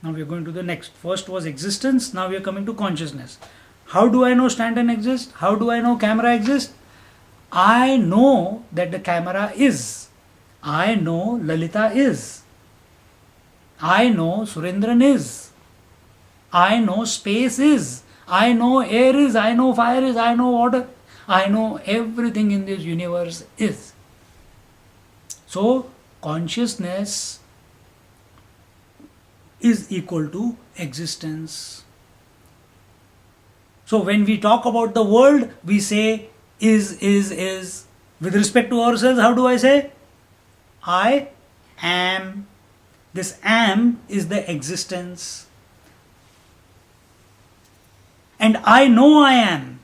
Now we are going to the next. First was existence, now we are coming to consciousness. How do I know Stanton exists? How do I know camera exists? I know that the camera is. I know Lalita is. I know Surendran is. I know space is. I know air is. I know fire is. I know water. I know everything in this universe is. So, consciousness is equal to existence. So, when we talk about the world, we say is. With respect to ourselves, how do I say? I am. This am is the existence. And I know I am.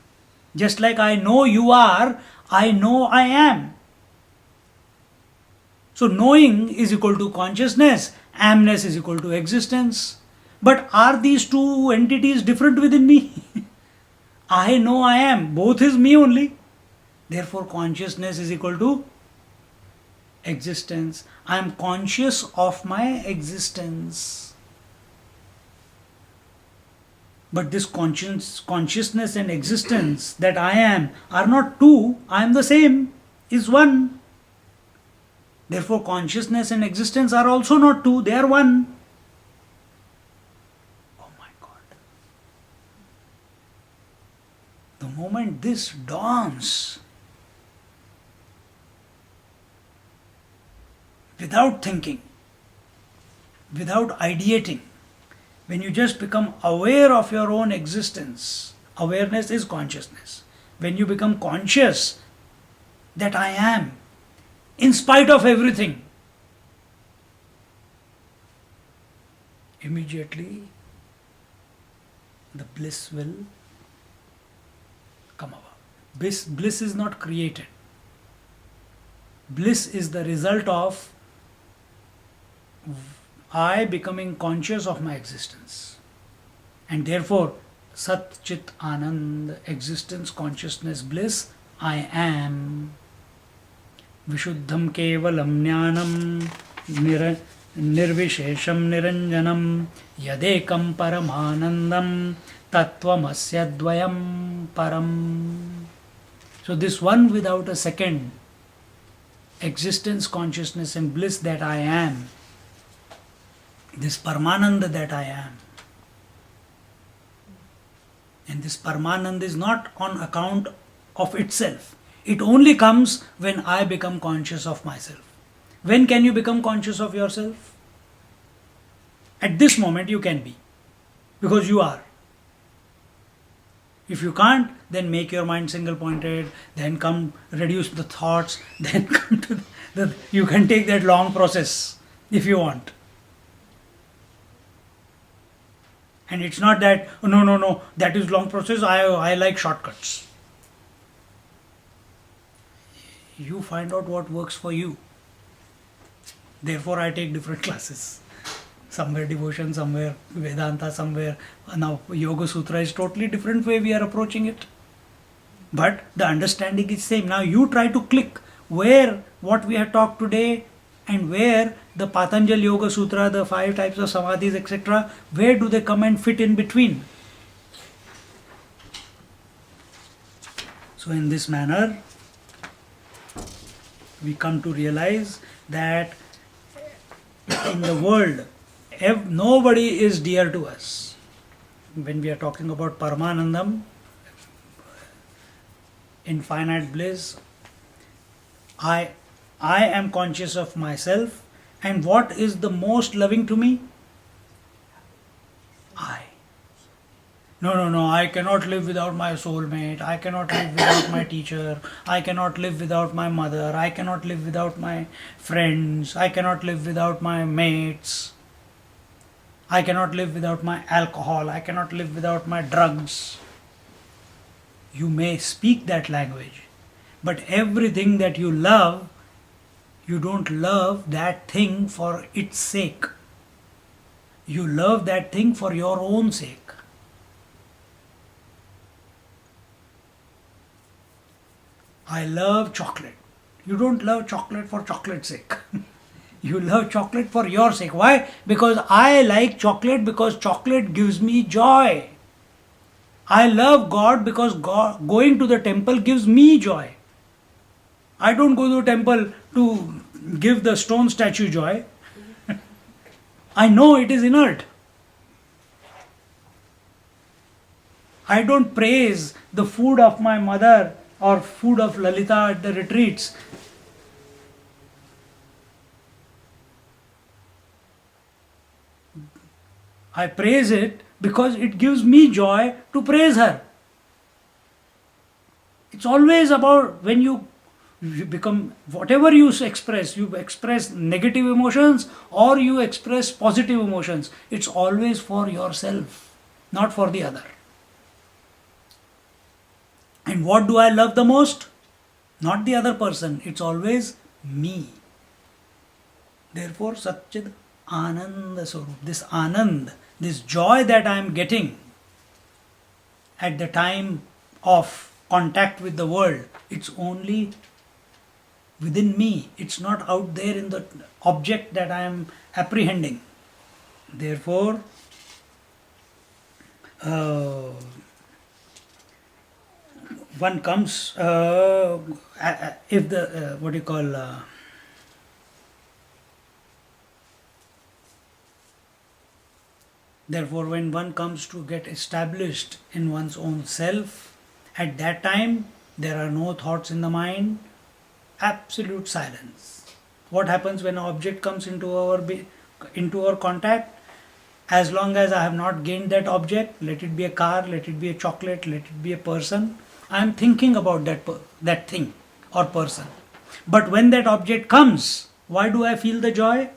Just like I know you are, I know I am. So knowing is equal to consciousness, amness is equal to existence. But are these two entities different within me? I know I am. Both is me only. Therefore consciousness is equal to existence. I am conscious of my existence. But this consciousness and existence that I am are not two, I am the same, is one. Therefore, consciousness and existence are also not two, they are one. Oh my God. The moment this dawns, without thinking, without ideating, when you just become aware of your own existence, awareness is consciousness. When you become conscious that I am, in spite of everything, immediately the bliss will come about. Bliss is not created. Bliss is the result of I becoming conscious of my existence. And therefore, Sat Chit Anand, existence, consciousness, bliss, I am. Vishuddham Kevalam Jnanam Nirvishesham Niranjanam Yadekam Paramanandam Tattvamasya Dvayam Param. So this one without a second, existence, consciousness and bliss that I am, this Paramananda that I am. And this Paramananda is not on account of itself. It only comes when I become conscious of myself. When can you become conscious of yourself? At this moment you can be. Because you are. If you can't, then make your mind single pointed, then come reduce the thoughts, then come to you can take that long process if you want. And it's not that, no, that is long process, I like shortcuts. You find out what works for you. Therefore I take different classes. Somewhere devotion, somewhere Vedanta, somewhere now Yoga Sutra is totally different way we are approaching it. But the understanding is same. Now you try to click where what we have talked today and where the Patanjali Yoga Sutra, the 5 types of samadhis, etc., where do they come and fit in between? So in this manner, we come to realize that in the world, nobody is dear to us. When we are talking about Paramanandam, infinite bliss, I am conscious of myself, and what is the most loving to me? I. No, I cannot live without my soulmate, I cannot live without my teacher, I cannot live without my mother, I cannot live without my friends, I cannot live without my mates, I cannot live without my alcohol, I cannot live without my drugs. You may speak that language, but everything that you love, you don't love that thing for its sake. You love that thing for your own sake. I love chocolate. You don't love chocolate for chocolate's sake. You love chocolate for your sake. Why? Because I like chocolate because chocolate gives me joy. I love God because God, going to the temple gives me joy. I don't go to the temple to give the stone statue joy. I know it is inert. I don't praise the food of my mother or food of Lalita at the retreats. I praise it because it gives me joy to praise her. It's always about when you become whatever you express negative emotions or you express positive emotions. It's always for yourself, not for the other. And what do I love the most? Not the other person, it's always me. Therefore, Satchid Ananda Swarup, this Anand, this joy that I am getting at the time of contact with the world, it's only within me. It's not out there in the object that I am apprehending. Therefore, one comes, if the, what do you call, therefore, when one comes to get established in one's own self, at that time there are no thoughts in the mind, absolute silence. What happens when an object comes into our contact? As long as I have not gained that object, let it be a car, let it be a chocolate, let it be a person, I am thinking about that thing or person. But when that object comes, why do I feel the joy?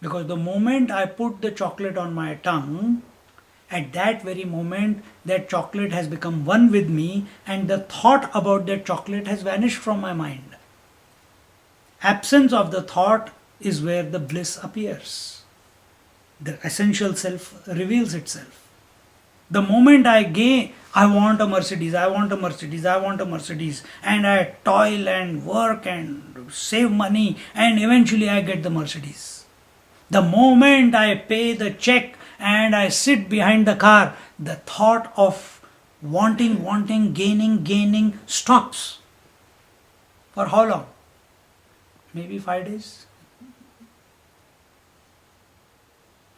Because the moment I put the chocolate on my tongue, at that very moment, that chocolate has become one with me, and the thought about that chocolate has vanished from my mind. Absence of the thought is where the bliss appears. The essential self reveals itself. The moment I want a Mercedes, I want a Mercedes, I want a Mercedes, and I toil and work and save money, and eventually I get the Mercedes. The moment I pay the check and I sit behind the car, the thought of wanting, gaining stops. For how long? Maybe 5 days.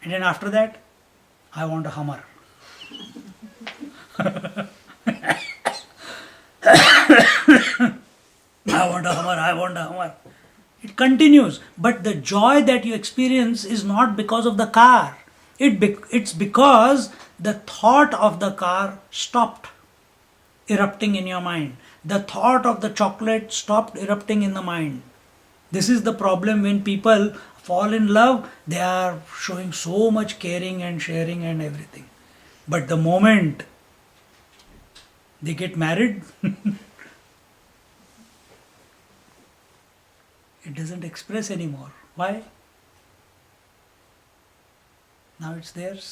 And then after that, I want a Hummer. I want a Hummer, I want a Hummer. It continues, but the joy that you experience is not because of the car. It's because the thought of the car stopped erupting in your mind. The thought of the chocolate stopped erupting in the mind. This is the problem when people fall in love, they are showing so much caring and sharing and everything. But the moment they get married, it doesn't express anymore. Why? Now it's theirs.